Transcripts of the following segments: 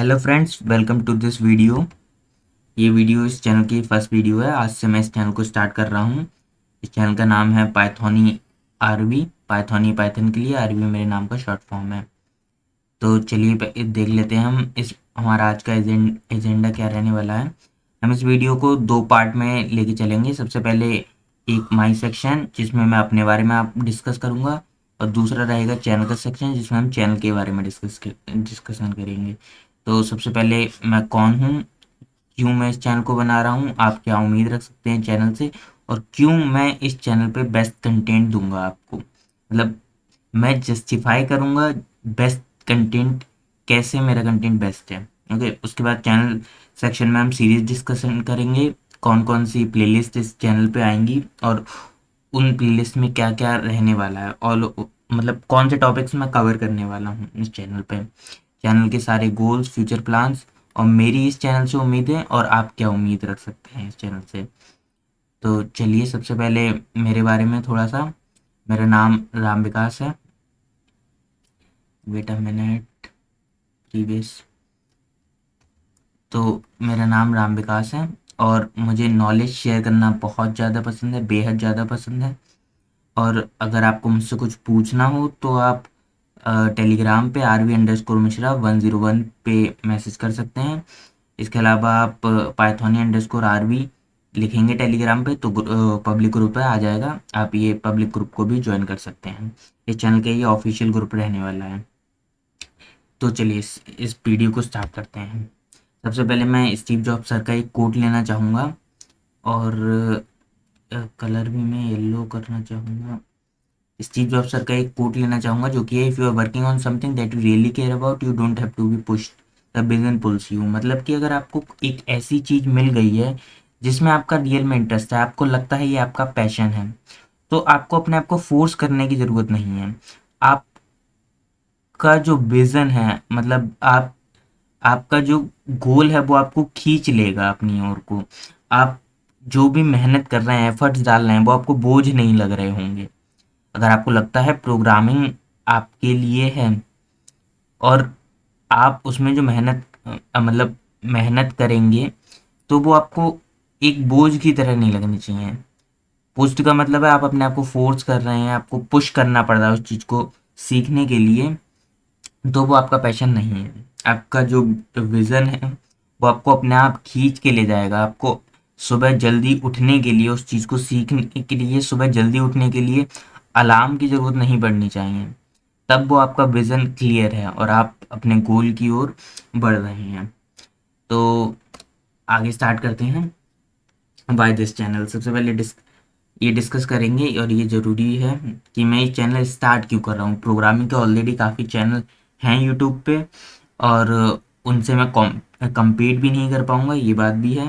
Hello friends, welcome to this video. ये video इस channel की फर्स्ट वीडियो है। आज से मैं इस चैनल को स्टार्ट कर रहा हूँ। इस चैनल का नाम है पाइथोनी आरवी। पाइथोनी पाइथन के लिए, आरवी मेरे नाम का शॉर्ट फॉर्म है। तो चलिए देख लेते हैं हम इस हमारा आज का एजेंडा क्या रहने वाला है। हम इस वीडियो को दो पार्ट में लेके चलेंगे। सबसे पहले एक माई सेक्शन जिसमें मैं अपने बारे में आप डिस्कस करूँगा, और दूसरा रहेगा चैनल का सेक्शन जिसमें हम चैनल के बारे में डिस्कशन करेंगे। तो सबसे पहले मैं कौन हूँ, क्यों मैं इस चैनल को बना रहा हूँ, आप क्या उम्मीद रख सकते हैं चैनल से, और क्यों मैं इस चैनल पे बेस्ट कंटेंट दूंगा आपको। मतलब मैं जस्टिफाई करूंगा बेस्ट कंटेंट, कैसे मेरा कंटेंट बेस्ट है। ओके, उसके बाद चैनल सेक्शन में हम सीरीज डिस्कशन करेंगे, कौन कौन सी प्लेलिस्ट इस चैनल पे आएंगी और उन प्लेलिस्ट में क्या क्या रहने वाला है, और मतलब कौन से टॉपिक्स मैं कवर करने वाला हूँ इस चैनल पे, चैनल के सारे गोल्स, फ्यूचर प्लान्स, और मेरी इस चैनल से उम्मीदें, और आप क्या उम्मीद रख सकते हैं इस चैनल से। तो चलिए सबसे पहले मेरे बारे में थोड़ा सा। मेरा नाम राम विकास है। Wait a minute, previous. तो मेरा नाम राम विकास है और मुझे नॉलेज शेयर करना बहुत ज़्यादा पसंद है, बेहद ज़्यादा पसंद है। और अगर आपको मुझसे कुछ पूछना हो तो आप टेलीग्राम पे RV_मिश्रा 101 पे मैसेज कर सकते हैं। इसके अलावा आप Pythoni_RV लिखेंगे टेलीग्राम पे तो पब्लिक ग्रुप पे आ जाएगा। आप ये पब्लिक ग्रुप को भी ज्वाइन कर सकते हैं। इस चैनल के ये ऑफिशियल ग्रुप रहने वाला है। तो चलिए इस वीडियो को स्टार्ट करते हैं। सबसे पहले मैं स्टीव जॉब्स सर का एक कोट लेना चाहूँगा, और कलर भी मैं येलो करना चाहूँगा। स्टीव जॉब्स सर का एक कोट लेना चाहूँगा जो कि है, if you are working on something that you really care about, you don't have to be pushed, the vision pulls you. मतलब कि अगर आपको एक ऐसी चीज़ मिल गई है जिसमें आपका रियल में इंटरेस्ट है, आपको लगता है ये आपका पैशन है, तो आपको अपने आप को फोर्स करने की ज़रूरत नहीं है। आपका जो विज़न है, मतलब आपका जो गोल है वो आपको खींच लेगा अपनी ओर को। आप जो भी मेहनत कर रहे हैं, एफर्ट्स डाल रहे हैं, वो आपको बोझ नहीं लग रहे होंगे। अगर आपको लगता है प्रोग्रामिंग आपके लिए है और आप उसमें जो मतलब मेहनत करेंगे, तो वो आपको एक बोझ की तरह नहीं लगनी चाहिए। पुश्ड का मतलब है आप अपने आप को फोर्स कर रहे हैं, आपको पुश करना पड़ रहा है उस चीज़ को सीखने के लिए, तो वो आपका पैशन नहीं है। आपका जो विज़न है वो आपको अपने आप खींच के ले जाएगा। आपको सुबह जल्दी उठने के लिए, उस चीज़ को सीखने के लिए सुबह जल्दी उठने के लिए अलार्म की ज़रूरत नहीं पड़नी चाहिए। तब वो आपका विज़न क्लियर है और आप अपने गोल की ओर बढ़ रहे हैं। तो आगे स्टार्ट करते हैं। वाई दिस चैनल, सबसे पहले ये डिस्कस करेंगे, और ये ज़रूरी है कि मैं ये चैनल स्टार्ट क्यों कर रहा हूँ। प्रोग्रामिंग के ऑलरेडी काफ़ी चैनल हैं यूट्यूब पे, और उनसे मैं compete भी नहीं कर पाऊँगा, ये बात भी है।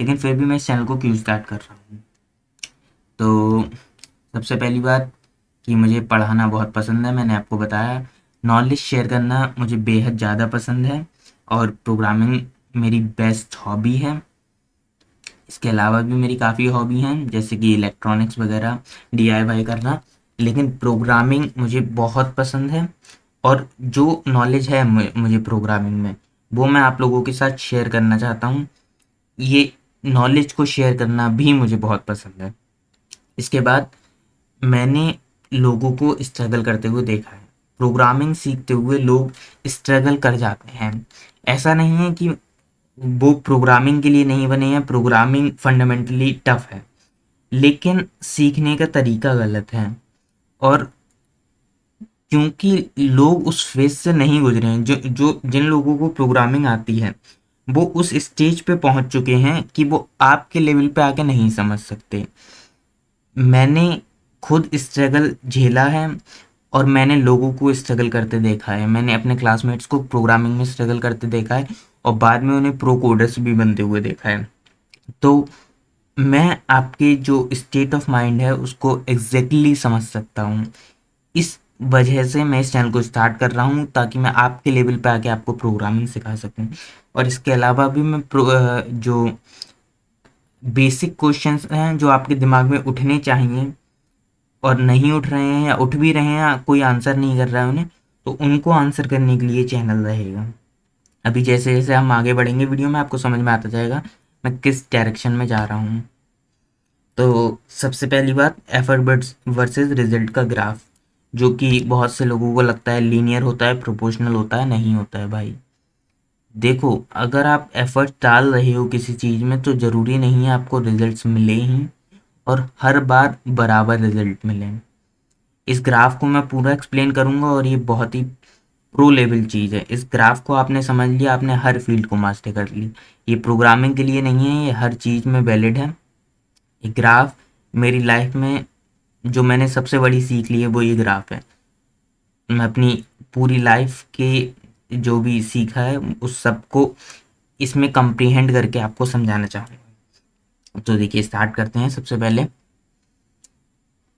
लेकिन फिर भी मैं इस चैनल को क्यों स्टार्ट कर रहा हूँ। तो सबसे पहली बात कि मुझे पढ़ाना बहुत पसंद है। मैंने आपको बताया, नॉलेज शेयर करना मुझे बेहद ज़्यादा पसंद है, और प्रोग्रामिंग मेरी बेस्ट हॉबी है। इसके अलावा भी मेरी काफ़ी हॉबी हैं, जैसे कि इलेक्ट्रॉनिक्स वगैरह, DIY करना। लेकिन प्रोग्रामिंग मुझे बहुत पसंद है, और जो नॉलेज है मुझे प्रोग्रामिंग में, वो मैं आप लोगों के साथ शेयर करना चाहता हूँ। ये नॉलेज को शेयर करना भी मुझे बहुत पसंद है। इसके बाद मैंने लोगों को स्ट्रगल करते हुए देखा है। प्रोग्रामिंग सीखते हुए लोग स्ट्रगल कर जाते हैं। ऐसा नहीं है कि वो प्रोग्रामिंग के लिए नहीं बने हैं, प्रोग्रामिंग फंडामेंटली टफ है, लेकिन सीखने का तरीका गलत है। और क्योंकि लोग उस फेज से नहीं गुजरे हैं, जो जो जिन लोगों को प्रोग्रामिंग आती है वो उस स्टेज पे पहुंच चुके हैं कि वो आपके लेवल पे आके नहीं समझ सकते। मैंने खुद स्ट्रगल झेला है, और मैंने लोगों को स्ट्रगल करते देखा है। मैंने अपने क्लासमेट्स को प्रोग्रामिंग में स्ट्रगल करते देखा है, और बाद में उन्हें प्रो कोडर्स भी बनते हुए देखा है। तो मैं आपके जो स्टेट ऑफ माइंड है उसको एग्जैक्टली समझ सकता हूँ। इस वजह से मैं इस चैनल को स्टार्ट कर रहा हूँ, ताकि मैं आपके लेवल पे आके आपको प्रोग्रामिंग सिखा सकूँ। और इसके अलावा भी मैं जो बेसिक क्वेश्चंस हैं जो आपके दिमाग में उठने चाहिए और नहीं उठ रहे हैं, या उठ भी रहे हैं, कोई आंसर नहीं कर रहा है उन्हें, तो उनको आंसर करने के लिए चैनल रहेगा। अभी जैसे जैसे हम आगे बढ़ेंगे वीडियो में आपको समझ में आता जाएगा मैं किस डायरेक्शन में जा रहा हूँ। तो सबसे पहली बात, एफर्ट वर्सेस रिजल्ट का ग्राफ, जो कि बहुत से लोगों को लगता है लीनियर होता है, प्रोपोर्शनल होता है, नहीं होता है भाई। देखो, अगर आप एफर्ट डाल रहे हो किसी चीज़ में तो ज़रूरी नहीं है आपको रिजल्ट्स मिले ही और हर बार बराबर रिजल्ट मिले। इस ग्राफ को मैं पूरा एक्सप्लेन करूंगा और ये बहुत ही प्रो लेवल चीज़ है। इस ग्राफ को आपने समझ लिया, आपने हर फील्ड को मास्टर कर ली। ये प्रोग्रामिंग के लिए नहीं है, ये हर चीज़ में वैलिड है। ये ग्राफ मेरी लाइफ में जो मैंने सबसे बड़ी सीख ली है वो ये ग्राफ है। मैं अपनी पूरी लाइफ के जो भी सीखा है उस सबको इसमें कंप्रीहेंड करके आपको समझाना चाहूँगा। तो देखिए, स्टार्ट करते हैं। सबसे पहले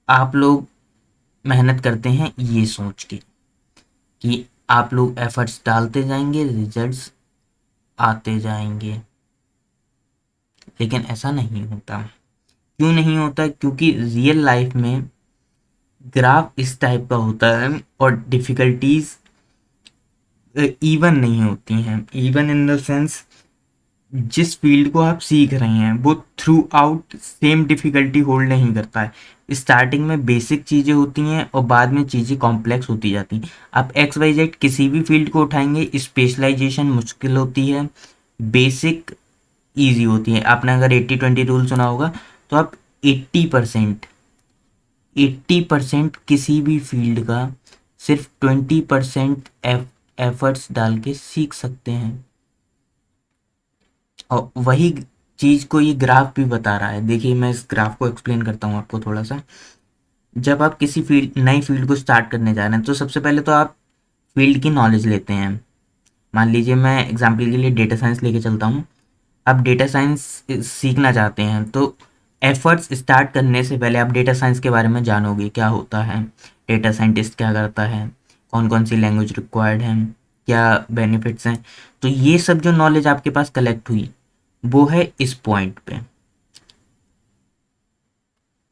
आप लोग मेहनत करते हैं ये सोच के कि आप लोग एफर्ट्स डालते जाएंगे, रिजल्ट्स आते जाएंगे, लेकिन ऐसा नहीं होता। क्यों नहीं होता? क्योंकि रियल लाइफ में ग्राफ इस टाइप का होता है और डिफिकल्टीज इवन नहीं होती हैं। इवन इन द सेंस, जिस फील्ड को आप सीख रहे हैं वो through out same difficulty hold नहीं करता है। स्टार्टिंग में बेसिक चीज़ें होती हैं और बाद में चीज़ें कॉम्प्लेक्स होती जाती हैं। आप एक्स वाई जेड किसी भी फील्ड को उठाएंगे, स्पेशलाइजेशन मुश्किल होती है, बेसिक ईजी होती है। आपने अगर 80-20 रूल सुना होगा तो आप 80% 80% किसी भी फील्ड का सिर्फ 20% एफर्ट्स डाल के सीख सकते हैं। और वही चीज़ को ये ग्राफ भी बता रहा है। देखिए, मैं इस ग्राफ को एक्सप्लेन करता हूँ आपको थोड़ा सा। जब आप किसी फील्ड नई फील्ड को स्टार्ट करने जा रहे हैं तो सबसे पहले तो आप फील्ड की नॉलेज लेते हैं। मान लीजिए मैं एग्जाम्पल के लिए डेटा साइंस लेके चलता हूँ। आप डेटा साइंस सीखना चाहते हैं तो एफर्ट्स स्टार्ट करने से पहले आप डेटा साइंस के बारे में जानोगे, क्या होता है, डेटा साइंटिस्ट क्या करता है, कौन कौन सी लैंग्वेज रिक्वायर्ड है, क्या बेनिफिट्स हैं। तो ये सब जो नॉलेज आपके पास कलेक्ट हुई वो है इस पॉइंट पे।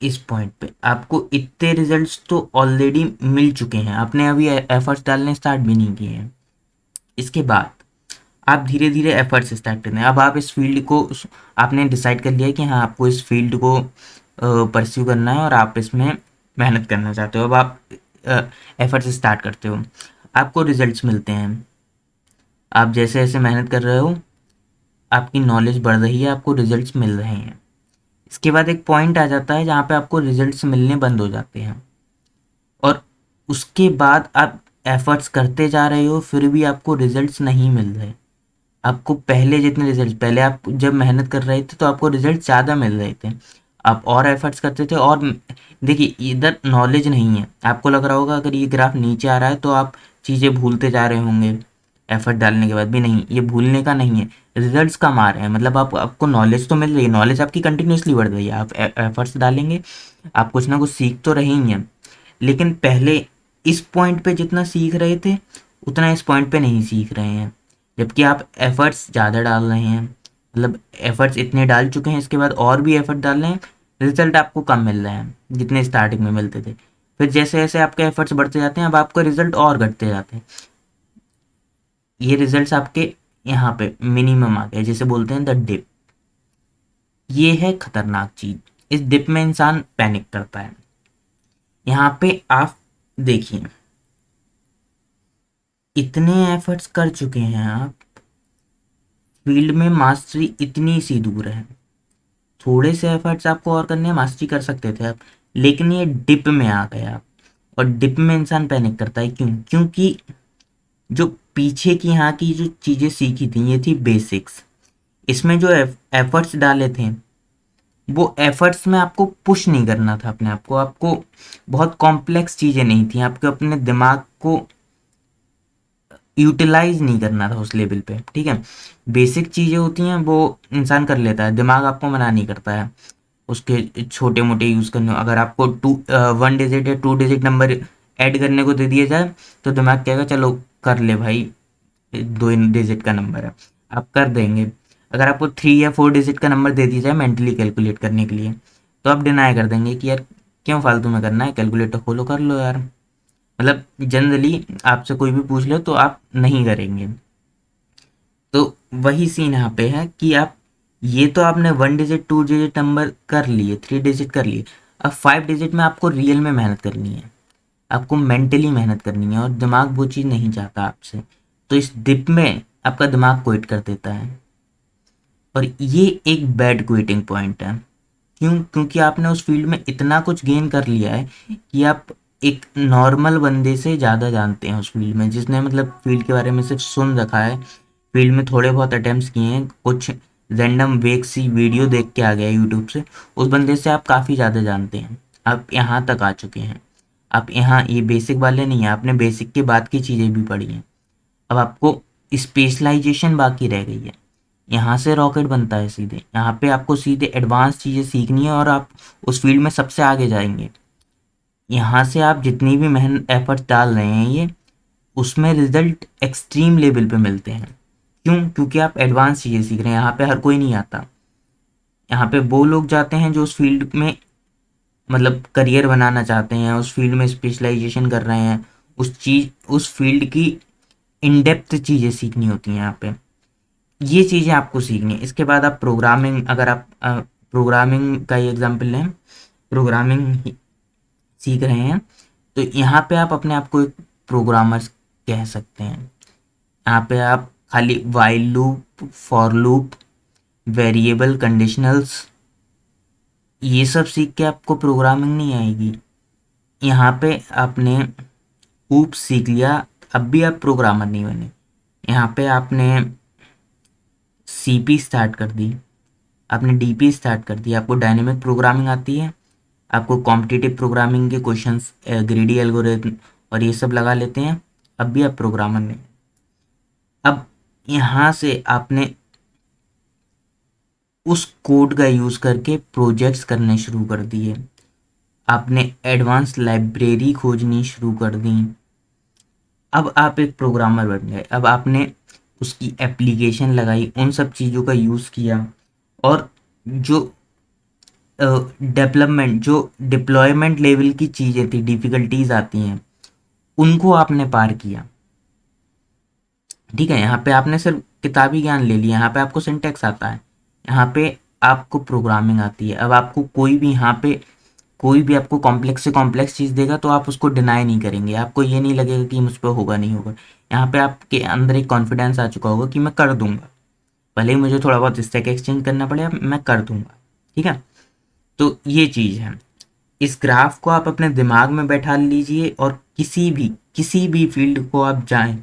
इस पॉइंट पे आपको इतने रिजल्ट्स तो ऑलरेडी मिल चुके हैं, आपने अभी एफर्ट्स डालने स्टार्ट भी नहीं किए हैं। इसके बाद आप धीरे धीरे एफर्ट्स स्टार्ट करते हैं। अब आप इस फील्ड को, आपने डिसाइड कर लिया कि हाँ आपको इस फील्ड को परस्यू करना है और आप इसमें मेहनत करना चाहते हो। अब आप एफर्ट्स स्टार्ट करते हो, आपको रिजल्ट्स मिलते हैं। आप जैसे जैसे मेहनत कर रहे हो आपकी नॉलेज बढ़ रही है, आपको रिजल्ट्स मिल रहे हैं। इसके बाद एक पॉइंट आ जाता है जहाँ पे आपको रिजल्ट्स मिलने बंद हो जाते हैं और उसके बाद आप एफर्ट्स करते जा रहे हो फिर भी आपको रिजल्ट्स नहीं मिल रहे। आपको पहले जितने रिजल्ट, पहले आप जब मेहनत कर रहे थे तो आपको रिजल्ट ज़्यादा मिल रहे थे, आप और एफर्ट्स करते थे और देखिए इधर नॉलेज नहीं है। आपको लग रहा होगा अगर ये ग्राफ नीचे आ रहा है तो आप चीज़ें भूलते जा रहे होंगे एफर्ट डालने के बाद भी। नहीं, ये भूलने का नहीं है, रिजल्ट्स कम आ रहे हैं। मतलब आपको नॉलेज तो मिल रही है, नॉलेज आपकी कंटिन्यूसली बढ़ रही है। आप एफर्ट्स डालेंगे, आप कुछ ना कुछ सीख तो रहे ही हैं, लेकिन पहले इस पॉइंट पे जितना सीख रहे थे उतना इस पॉइंट पे नहीं सीख रहे हैं। जबकि आप एफर्ट्स ज़्यादा डाल रहे हैं, मतलब एफर्ट्स इतने डाल चुके हैं, इसके बाद और भी एफर्ट डाल रहे हैं, रिजल्ट आपको कम मिल रहे हैं जितने स्टार्टिंग में मिलते थे। फिर जैसे जैसे आपके एफर्ट्स बढ़ते जाते हैं अब आपका रिजल्ट और घटते जाते हैं। ये रिजल्ट्स आपके यहाँ पे मिनिमम आ गए, जिसे बोलते हैं द डिप। ये है खतरनाक चीज। इस डिप में इंसान पैनिक करता है। यहाँ पे आप देखिए, इतने एफर्ट्स कर चुके हैं आप, फील्ड में मास्टरी इतनी सी दूर है, थोड़े से एफर्ट्स आपको और करने हैं, मास्टरी कर सकते थे आप, लेकिन ये डिप में आ गए आप। और डिप में इंसान पैनिक करता है। क्यों? क्योंकि जो पीछे की यहाँ की जो चीज़ें सीखी थी ये थी बेसिक्स। इसमें जो एफर्ट्स डाले थे वो एफर्ट्स में आपको पुश नहीं करना था अपने आप को, आपको बहुत कॉम्प्लेक्स चीज़ें नहीं थी, आपको अपने दिमाग को यूटिलाइज नहीं करना था उस लेवल पे। ठीक है, बेसिक चीज़ें होती हैं वो इंसान कर लेता है, दिमाग आपको मना नहीं करता है उसके छोटे मोटे यूज़ करने। अगर आपको 1 डिजिट या 2 डिजिट नंबर ऐड करने को दे दिया जाए तो दिमाग कहेगा चलो कर ले भाई, 2 डिजिट का नंबर है, आप कर देंगे। अगर आपको 3 या 4 डिजिट का नंबर दे दिया जाए मेंटली कैलकुलेट करने के लिए तो आप डिनाई कर देंगे कि यार क्यों फालतू में करना है, कैलकुलेटर खोलो कर लो यार। मतलब जनरली आपसे कोई भी पूछ ले तो आप नहीं करेंगे। तो वही सीन यहाँ पे है कि आप ये तो आपने 1 डिजिट 2 डिजिट नंबर कर लिए, 3 डिजिट कर लिए, अब 5 डिजिट में आपको रियल में मेहनत करनी है, आपको मेंटली मेहनत करनी है और दिमाग वो चीज़ नहीं चाहता आपसे। तो इस डिप में आपका दिमाग क्विट कर देता है और ये एक बैड क्विटिंग पॉइंट है। क्यों? क्योंकि आपने उस फील्ड में इतना कुछ गेन कर लिया है कि आप एक नॉर्मल बंदे से ज़्यादा जानते हैं उस फील्ड में, जिसने मतलब फील्ड के बारे में सिर्फ सुन रखा है, फील्ड में थोड़े बहुत अटेम्प्ट्स किए हैं, कुछ रैंडम वेक सी वीडियो देख के आ गया यूट्यूब से, उस बंदे से आप काफ़ी ज़्यादा जानते हैं। आप यहाँ तक आ चुके हैं, आप यहाँ ये बेसिक वाले नहीं हैं, आपने बेसिक के बाद की चीज़ें भी पढ़ी हैं। अब आपको स्पेशलाइजेशन बाकी रह गई है। यहाँ से रॉकेट बनता है सीधे, यहाँ पे आपको सीधे एडवांस चीज़ें सीखनी है और आप उस फील्ड में सबसे आगे जाएंगे। यहाँ से आप जितनी भी मेहनत एफर्ट डाल रहे हैं ये, उसमें रिजल्ट एक्सट्रीम लेवल पे मिलते हैं। क्यों? क्योंकि आप एडवांस चीज़ें सीख रहे हैं, यहाँ पे हर कोई नहीं आता। यहाँ पे वो लोग जाते हैं जो उस फील्ड में मतलब करियर बनाना चाहते हैं, उस फील्ड में स्पेशलाइजेशन कर रहे हैं, उस फील्ड की इन डेप्थ चीज़ें सीखनी होती हैं यहाँ पे। ये चीज़ें आपको सीखनी है। इसके बाद आप प्रोग्रामिंग, अगर आप प्रोग्रामिंग का ही एग्जांपल लें, प्रोग्रामिंग सीख रहे हैं, तो यहाँ पे आप अपने आप को एक प्रोग्रामर कह सकते हैं। यहाँ पे आप खाली while loop, for loop, variable, conditionals, ये सब सीख के आपको प्रोग्रामिंग नहीं आएगी। यहाँ पे आपने ऊप सीख लिया, अब भी आप प्रोग्रामर नहीं बने। यहाँ पे आपने सीपी स्टार्ट कर दी, आपने डीपी स्टार्ट कर दी, आपको डायनेमिक प्रोग्रामिंग आती है, आपको कॉम्पिटिटिव प्रोग्रामिंग के क्वेश्चंस, ग्रीडी एल्गोरिथम और ये सब लगा लेते हैं, अब भी आप प्रोग्रामर नहीं। अब यहाँ से आपने उस कोड का यूज़ करके प्रोजेक्ट्स करने शुरू कर दिए, आपने एडवांस लाइब्रेरी खोजनी शुरू कर दी, अब आप एक प्रोग्रामर बन गए। अब आपने उसकी एप्लीकेशन लगाई, उन सब चीज़ों का यूज़ किया और जो डेवलपमेंट, जो डिप्लॉयमेंट लेवल की चीज़ें थी, डिफ़िकल्टीज आती हैं, उनको आपने पार किया। ठीक है, यहाँ पे आपने सिर्फ किताबी ज्ञान ले लिया, यहाँ पे आपको सिंटैक्स आता है, यहाँ पे आपको प्रोग्रामिंग आती है। अब आपको कोई भी यहाँ पे कोई भी आपको कॉम्प्लेक्स से कॉम्प्लेक्स चीज़ देगा तो आप उसको डिनाई नहीं करेंगे, आपको ये नहीं लगेगा कि मुझ पर होगा नहीं होगा। यहाँ पे आपके अंदर एक कॉन्फिडेंस आ चुका होगा कि मैं कर दूंगा, भले ही मुझे थोड़ा बहुत स्टैक एक्सचेंज करना पड़े, मैं कर दूंगा। ठीक है, तो ये चीज़ है। इस ग्राफ को आप अपने दिमाग में बैठा लीजिए और किसी भी फील्ड को आप जाएं,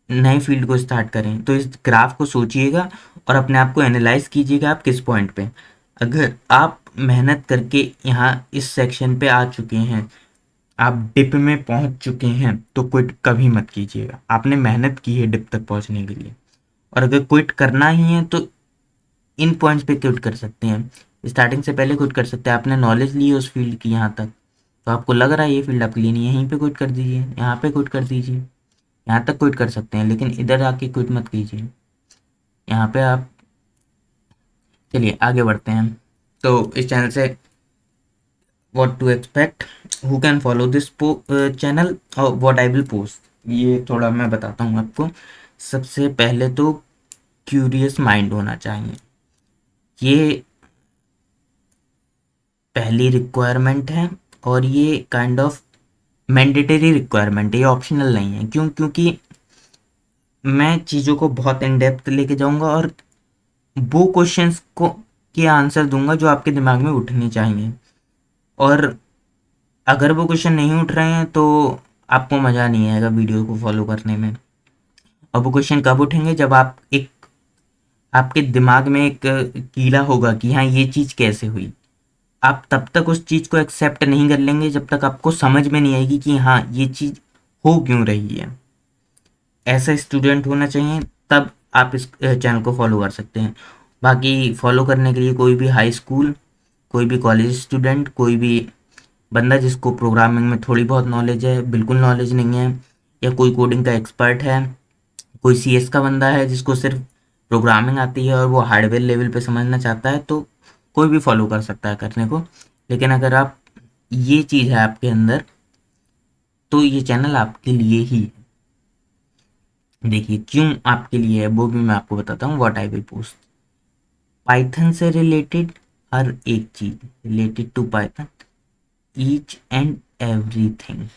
नए फील्ड को स्टार्ट करें, तो इस ग्राफ को सोचिएगा और अपने आप को एनालाइज कीजिएगा आप किस पॉइंट पे। अगर आप मेहनत करके यहाँ इस सेक्शन पे आ चुके हैं, आप डिप में पहुंच चुके हैं, तो क्विट कभी मत कीजिएगा। आपने मेहनत की है डिप तक पहुंचने के लिए, और अगर क्विट करना ही है तो इन पॉइंट्स पे क्विट कर सकते हैं, स्टार्टिंग से पहले क्विट कर सकते हैं। आपने नॉलेज ली है उस फील्ड की यहाँ तक, तो आपको लग रहा है ये फील्ड आपके लिए नहीं है, यहीं पे क्विट कर दीजिए, यहाँ पे क्विट कर दीजिए, यहाँ तक क्विट कर सकते हैं, लेकिन इधर आके क्विट मत कीजिए। यहाँ पे आप, चलिए आगे बढ़ते हैं। तो इस चैनल से what to expect, who can follow this channel और व्हाट आई विल पोस्ट, ये थोड़ा मैं बताता हूँ आपको। सबसे पहले तो क्यूरियस माइंड होना चाहिए, ये पहली रिक्वायरमेंट है, और ये काइंड ऑफ मैंडेटरी रिक्वायरमेंट है, ये ऑप्शनल नहीं है। क्यों? क्योंकि मैं चीज़ों को बहुत इन डेप्थ लेके जाऊंगा और वो क्वेश्चंस को के आंसर दूंगा जो आपके दिमाग में उठने चाहिए, और अगर वो क्वेश्चन नहीं उठ रहे हैं तो आपको मज़ा नहीं आएगा वीडियो को फॉलो करने में। और वो क्वेश्चन कब उठेंगे? जब आप एक, आपके दिमाग में एक कीड़ा होगा कि हाँ ये चीज़ कैसे हुई। आप तब तक उस चीज़ को एक्सेप्ट नहीं कर लेंगे जब तक आपको समझ में नहीं आएगी कि हाँ ये चीज़ हो क्यों रही है। ऐसा स्टूडेंट होना चाहिए, तब आप इस चैनल को फॉलो कर सकते हैं। बाकी फॉलो करने के लिए कोई भी हाई स्कूल, कोई भी कॉलेज स्टूडेंट, कोई भी बंदा जिसको प्रोग्रामिंग में थोड़ी बहुत नॉलेज है, बिल्कुल नॉलेज नहीं है, या कोई कोडिंग का एक्सपर्ट है, कोई सीएस का बंदा है जिसको सिर्फ प्रोग्रामिंग आती है और वो हार्डवेयर लेवल पे समझना चाहता है, तो कोई भी फॉलो कर सकता है करने को। लेकिन अगर आप, ये चीज़ है आपके अंदर, तो ये चैनल आपके लिए ही है। देखिए क्यों आपके लिए है वो भी मैं आपको बताता हूँ, what I will post. Python से रिलेटेड हर एक चीज related to Python, each and everything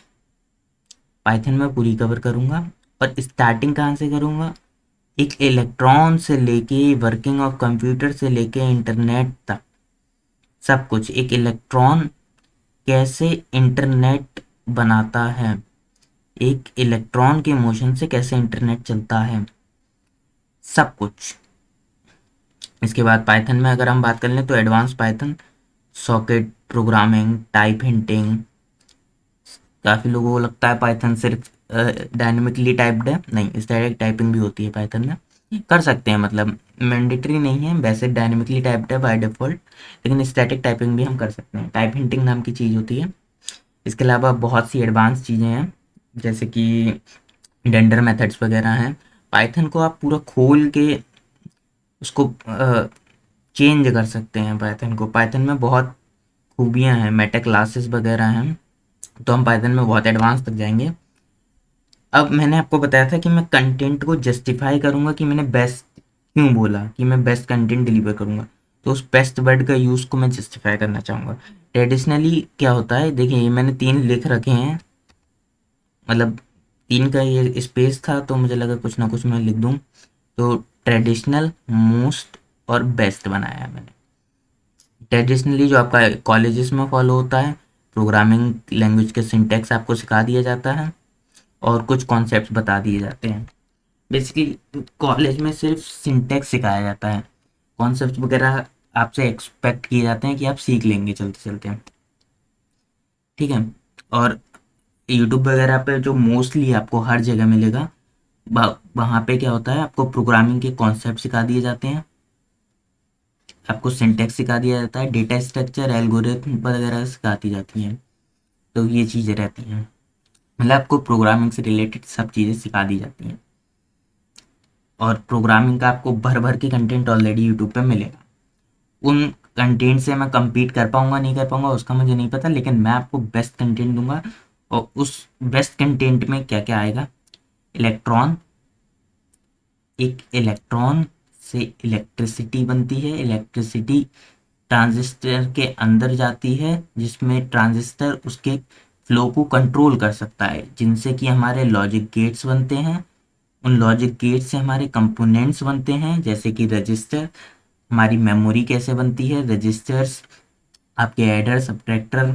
Python में पूरी कवर करूँगा। और स्टार्टिंग कहाँ से करूँगा, एक इलेक्ट्रॉन से लेके वर्किंग ऑफ कंप्यूटर से लेके इंटरनेट तक सब कुछ। एक इलेक्ट्रॉन कैसे इंटरनेट बनाता है, एक इलेक्ट्रॉन के मोशन से कैसे इंटरनेट चलता है, सब कुछ। इसके बाद पाइथन में अगर हम बात कर लें तो advance Python, socket programming, type hinting. काफ़ी लोगों को लगता है पाइथन सिर्फ डायनेमिकली टाइप्ड है, नहीं, स्टैटिक टाइपिंग भी होती है पाइथन में। कर सकते हैं, मतलब मैंडेटरी नहीं है, वैसे डायनेमिकली टाइप्ड है बाय डिफ़ॉल्ट, लेकिन स्टैटिक टाइपिंग भी हम कर सकते हैं। टाइप हिंटिंग नाम की चीज़ होती है। इसके अलावा बहुत सी एडवांस चीज़ें हैं, जैसे कि रेंडर मेथड्स वगैरह हैं। पाइथन को आप पूरा खोल के उसको चेंज कर सकते हैं। पाइथन में बहुत खूबियाँ हैं, मेटा क्लासेस वगैरह हैं, तो हम पाइथन में बहुत एडवांस तक जाएंगे। अब मैंने आपको बताया था कि मैं कंटेंट को जस्टिफाई करूँगा, कि मैंने बेस्ट क्यों बोला, कि मैं बेस्ट कंटेंट डिलीवर करूँगा, तो उस बेस्ट वर्ड का यूज़ को मैं जस्टिफाई करना चाहूँगा। ट्रेडिशनली क्या होता है, देखिए ये मैंने 3 लिख रखे हैं, मतलब 3 का ये स्पेस था तो मुझे लगा कुछ ना कुछ मैं लिख दूँ, तो ट्रेडिशनल, मोस्ट और बेस्ट बनाया है मैंने। ट्रेडिशनली जो आपका कॉलेजेस में फॉलो होता है, प्रोग्रामिंग लैंग्वेज के सिंटैक्स आपको सिखा दिया जाता है और कुछ कॉन्सेप्ट्स बता दिए जाते हैं। बेसिकली कॉलेज में सिर्फ सिंटैक्स सिखाया जाता है, कॉन्सेप्ट वगैरह आपसे एक्सपेक्ट किए जाते हैं कि आप सीख लेंगे चलते चलते, ठीक है। और यूट्यूब वगैरह पे जो मोस्टली आपको हर जगह मिलेगा, वहाँ पे क्या होता है, आपको प्रोग्रामिंग के कॉन्सेप्ट सिखा दिए जाते हैं, आपको सिंटैक्स सिखा दिया जाता है, डेटा स्ट्रक्चर, एल्गोरिथम वगैरह सिखाती जाती हैं। तो ये चीज़ें रहती हैं, मतलब आपको प्रोग्रामिंग से रिलेटेड सब चीज़ें सिखा दी जाती हैं। और प्रोग्रामिंग का आपको भर भर के कंटेंट ऑलरेडी यूट्यूब पे मिलेगा। उन कंटेंट से मैं compete कर पाऊँगा नहीं कर पाऊँगा उसका मुझे नहीं पता, लेकिन मैं आपको बेस्ट कंटेंट दूँगा। और उस बेस्ट कंटेंट में क्या-क्या आएगा, इलेक्ट्रॉन, एक इलेक्ट्रॉन से इलेक्ट्रिसिटी बनती है, इलेक्ट्रिसिटी ट्रांजिस्टर के अंदर जाती है, जिसमें ट्रांजिस्टर उसके फ्लो को कंट्रोल कर सकता है, जिनसे कि हमारे लॉजिक गेट्स बनते हैं। उन लॉजिक गेट से हमारे कंपोनेंट्स बनते हैं, जैसे कि रजिस्टर। हमारी मेमोरी कैसे बनती है, रजिस्टर्स, आपके एडर, सब्ट्रैक्टर,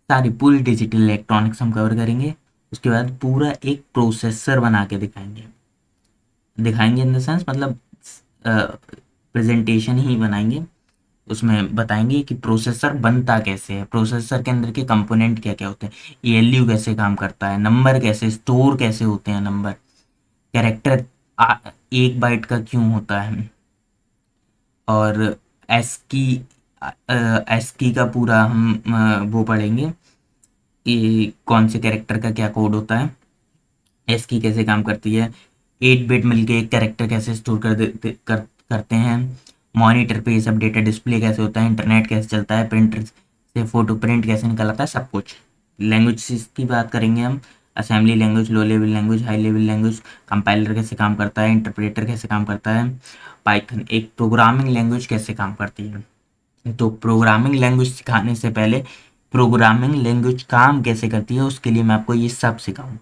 सारी पूरी डिजिटल इलेक्ट्रॉनिक्स हम कवर करेंगे। उसके बाद पूरा एक प्रोसेसर बना के दिखाएंगे, दिखाएंगे इन द सेंस मतलब प्रेजेंटेशन ही बनाएंगे। उसमें बताएंगे कि प्रोसेसर बनता कैसे है, प्रोसेसर के अंदर के कंपोनेंट क्या क्या होते हैं, ईएलयू कैसे काम करता है, नंबर कैसे स्टोर कैसे होते हैं, नंबर, कैरेक्टर 1 बाइट का क्यों होता है, और एस्की, एस्की का पूरा हम वो पढ़ेंगे कि कौन से कैरेक्टर का क्या कोड होता है, एस्की कैसे काम करती है, 8 बिट मिलके एक कैरेक्टर कैसे स्टोर करते हैं, मॉनिटर पे ये सब डेटा डिस्प्ले कैसे होता है, इंटरनेट कैसे चलता है, प्रिंटर से फोटो प्रिंट कैसे निकल आता है, सब कुछ। लैंग्वेज की बात करेंगे हम, assembly language, low level language, high level language, compiler कैसे काम करता है, इंटरप्रेटर कैसे काम करता है, पाइथन एक प्रोग्रामिंग लैंग्वेज कैसे काम करती है। तो प्रोग्रामिंग लैंग्वेज सिखाने से पहले प्रोग्रामिंग लैंग्वेज काम कैसे करती है उसके लिए मैं आपको ये सब सिखाऊं।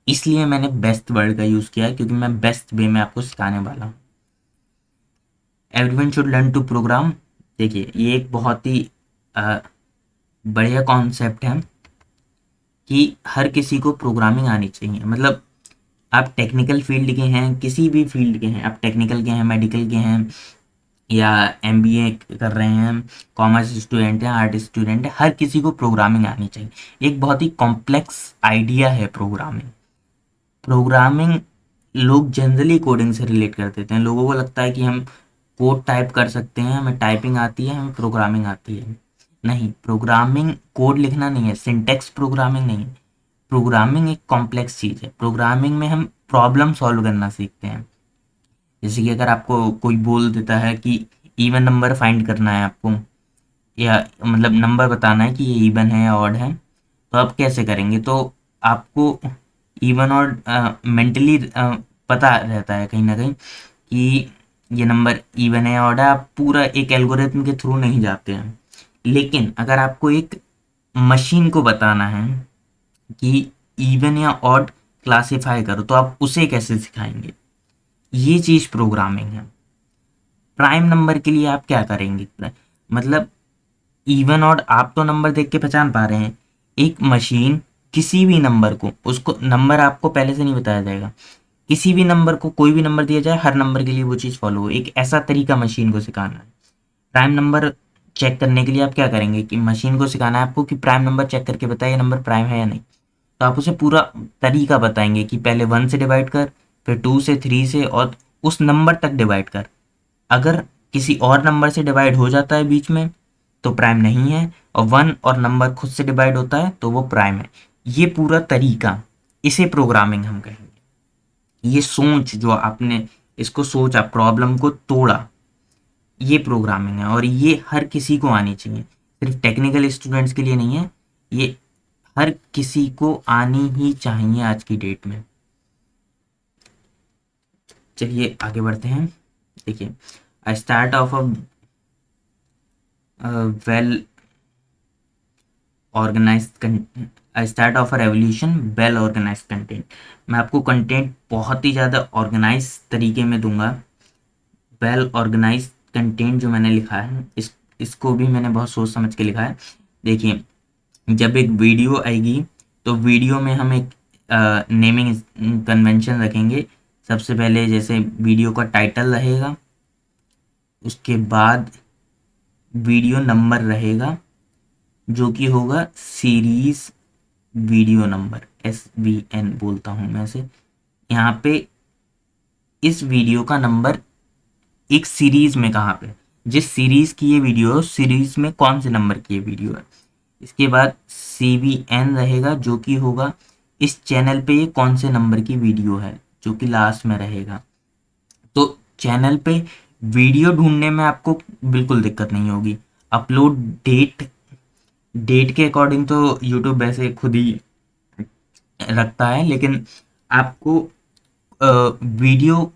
इसलिए मैंने बेस्ट वर्ड का यूज़ किया है, क्योंकि मैं बेस्ट वे में आपको सिखाने वाला हूँ। Everyone should learn to program. देखिए ये एक बहुत ही अ, बढ़िया कॉन्सेप्ट है कि हर किसी को प्रोग्रामिंग आनी चाहिए। मतलब आप टेक्निकल फील्ड के हैं, किसी भी फील्ड के हैं, आप टेक्निकल के हैं, मेडिकल के हैं, या एमबीए कर रहे हैं, कॉमर्स स्टूडेंट हैं, आर्ट स्टूडेंट है, हर किसी को प्रोग्रामिंग आनी चाहिए। एक बहुत ही कॉम्प्लेक्स आइडिया है प्रोग्रामिंग। प्रोग्रामिंग लोग जनरली कोडिंग से रिलेट कर देते हैं, लोगों को लगता है कि हम कोड टाइप कर सकते हैं, हमें टाइपिंग आती है, हमें प्रोग्रामिंग आती है। नहीं, प्रोग्रामिंग कोड लिखना नहीं है, सिंटेक्स प्रोग्रामिंग नहीं है। प्रोग्रामिंग एक कॉम्प्लेक्स चीज़ है, प्रोग्रामिंग में हम प्रॉब्लम सॉल्व करना सीखते हैं। जैसे कि अगर आपको कोई बोल देता है कि इवन नंबर फाइंड करना है आपको, या मतलब नंबर बताना है कि ये इवन है या ऑड है, तो आप कैसे करेंगे, तो आपको इवन और मेंटली पता रहता है कहीं ना कहीं कि ये नंबर इवन है ऑड है, आप पूरा एक एल्गोरिथम के थ्रू नहीं जाते हैं। लेकिन अगर आपको एक मशीन को बताना है कि इवन या ऑड क्लासिफाई करो, तो आप उसे कैसे सिखाएंगे? ये चीज़ प्रोग्रामिंग है। प्राइम नंबर के लिए आप क्या करेंगे? मतलब इवन ऑड आप तो नंबर देख के पहचान पा रहे हैं, एक मशीन किसी भी नंबर को, उसको नंबर आपको पहले से नहीं बताया जाएगा, किसी भी नंबर को कोई भी नंबर दिया जाए, हर नंबर के लिए वो चीज़ फॉलो हो, एक ऐसा तरीका मशीन को सिखाना है। प्राइम नंबर चेक करने के लिए आप क्या करेंगे कि मशीन को सिखाना है आपको कि प्राइम नंबर चेक करके बताए ये नंबर प्राइम है या नहीं। तो आप उसे पूरा तरीका बताएंगे कि पहले 1 से डिवाइड कर, फिर 2 से, 3 से, और उस नंबर तक डिवाइड कर। अगर किसी और नंबर से डिवाइड हो जाता है बीच में तो प्राइम नहीं है, और 1 और नंबर खुद से डिवाइड होता है तो वो प्राइम है। ये पूरा तरीका, इसे प्रोग्रामिंग हम कहेंगे। ये सोच जो आपने इसको सोचा, प्रॉब्लम को तोड़ा, ये प्रोग्रामिंग है। और ये हर किसी को आनी चाहिए, सिर्फ टेक्निकल स्टूडेंट्स के लिए नहीं है, ये हर किसी को आनी ही चाहिए आज की डेट में। चलिए आगे बढ़ते हैं। देखिए, I start of a well organized I start of a revolution well organized content. मैं आपको कंटेंट बहुत ही ज़्यादा ऑर्गेनाइज तरीके में दूंगा। वेल ऑर्गेनाइज्ड कंटेंट जो मैंने लिखा है, इसको भी मैंने बहुत सोच समझ के लिखा है। देखिए, जब एक वीडियो आएगी तो वीडियो में हम एक नेमिंग कन्वेंशन रखेंगे। सबसे पहले जैसे वीडियो का टाइटल रहेगा, उसके बाद वीडियो नंबर रहेगा जो कि होगा सीरीज वीडियो नंबर, SVN बोलता हूँ मैं इसे। यहाँ पे इस वीडियो का नंबर एक सीरीज में कहाँ पे, जिस सीरीज की ये वीडियो है उस सीरीज में कौन से नंबर की ये वीडियो है। इसके बाद CVN रहेगा जो कि होगा इस चैनल पे ये कौन से नंबर की वीडियो है, जो कि लास्ट में रहेगा। तो चैनल पे वीडियो ढूंढने में आपको बिल्कुल दिक्कत नहीं होगी। अपलोड डेट, डेट के अकॉर्डिंग तो यूट्यूब वैसे खुद ही रखता है, लेकिन आपको वीडियो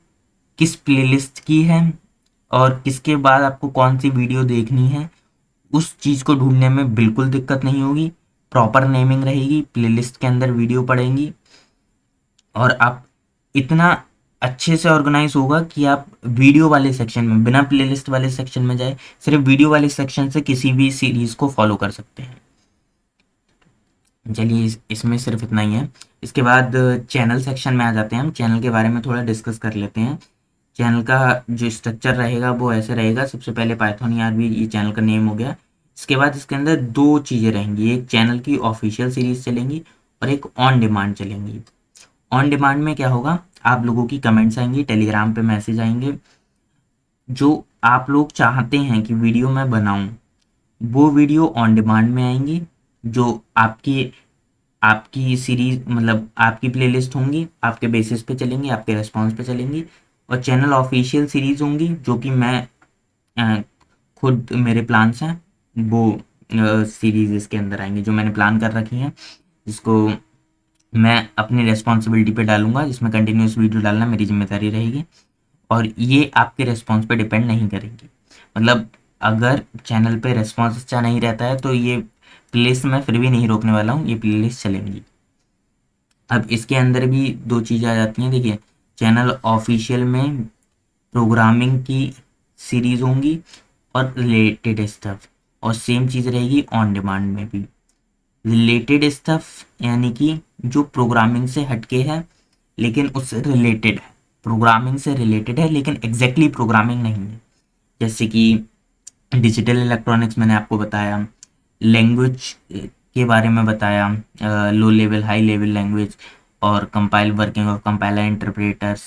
किस प्लेलिस्ट की है और किसके बाद आपको कौन सी वीडियो देखनी है, उस चीज़ को ढूंढने में बिल्कुल दिक्कत नहीं होगी। प्रॉपर नेमिंग रहेगी, प्लेलिस्ट के अंदर वीडियो पड़ेंगी, और आप इतना अच्छे से ऑर्गेनाइज होगा कि आप वीडियो वाले सेक्शन में बिना प्लेलिस्ट वाले सेक्शन में जाए, सिर्फ वीडियो वाले सेक्शन से किसी भी सीरीज को फॉलो कर सकते हैं। चलिए इसमें सिर्फ इतना ही है। इसके बाद चैनल सेक्शन में आ जाते हैं। हम चैनल के बारे में थोड़ा डिस्कस कर लेते हैं। चैनल का जो स्ट्रक्चर रहेगा वो ऐसे रहेगा। सबसे पहले पाइथन ERB ये चैनल का नेम हो गया। इसके बाद इसके अंदर दो चीज़ें रहेंगी, एक चैनल की ऑफिशियल सीरीज चलेंगी और एक ऑन डिमांड चलेंगी। ऑन डिमांड में क्या होगा, आप लोगों की कमेंट्स आएंगी, टेलीग्राम पे मैसेज आएंगे, जो आप लोग चाहते हैं कि वीडियो मैं बनाऊं वो वीडियो ऑन डिमांड में आएंगी, जो आपकी आपकी सीरीज मतलब आपकी प्लेलिस्ट होंगी, आपके बेसिस पे चलेंगी, आपके रेस्पॉन्स पे चलेंगी। और चैनल ऑफिशियल सीरीज होंगी जो कि मैं अ, खुद मेरे प्लान्स हैं, वो सीरीज इसके अंदर आएंगी जो मैंने प्लान कर रखी हैं, जिसको मैं अपनी रेस्पॉन्सिबिलिटी पे डालूंगा, जिसमें कंटिन्यूस वीडियो डालना मेरी जिम्मेदारी रहेगी। और ये आपके रेस्पॉन्स पे डिपेंड नहीं करेंगी। मतलब अगर चैनल पे रेस्पॉन्स अच्छा नहीं रहता है तो ये प्लेलिस्ट मैं फिर भी नहीं रोकने वाला हूँ, ये प्लेलिस्ट चलेंगी। अब इसके अंदर भी दो चीज़ें आ जाती हैं। देखिए, चैनल ऑफिशियल में प्रोग्रामिंग की सीरीज होंगी और रिलेटेड स्टफ, और सेम चीज़ रहेगी ऑन डिमांड में भी। रिलेटेड स्टफ यानी कि जो प्रोग्रामिंग से हटके है लेकिन उससे रिलेटेड है, प्रोग्रामिंग से रिलेटेड है लेकिन एग्जैक्टली प्रोग्रामिंग नहीं है। जैसे कि डिजिटल इलेक्ट्रॉनिक्स मैंने आपको बताया, लैंग्वेज के बारे में बताया, low level high level language, और compile working of compiler interpreters.